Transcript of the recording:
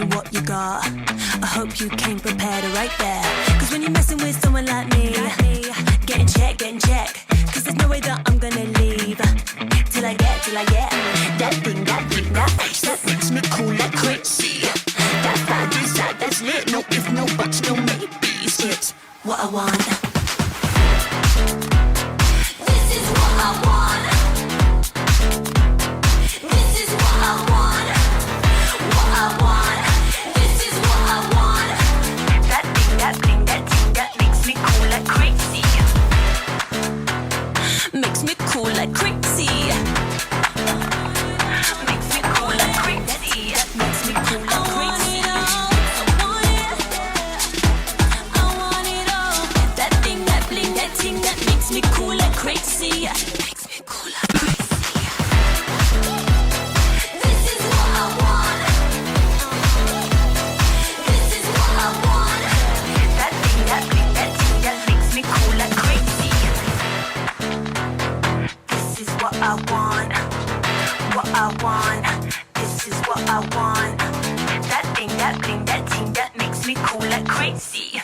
me what you got. I hope you came prepared right there. Cause when you're messing with someone like me, getting check. Cause there's no way that I'm gonna leave till I get that thing, that H that makes me cool like crazy. That fire desire that's lit, no if, no buts, no maybes. It's what I want. This is what I want. This is what I want. What I want. This is what I want. That thing, that bling, that thing that makes me cool like crazy. Makes me cool like crazy. Makes me cool like crazy. Makes me cool like crazy. I want it all. That thing, that bling, that thing that makes me cool like crazy. Makes me cool like crazy. This is what I want. This is what I want. That thing, that bling, that thing that makes me cool like crazy. This is what I want. What I want. This is what I want. That thing, that bling, that thing that makes me cool like crazy.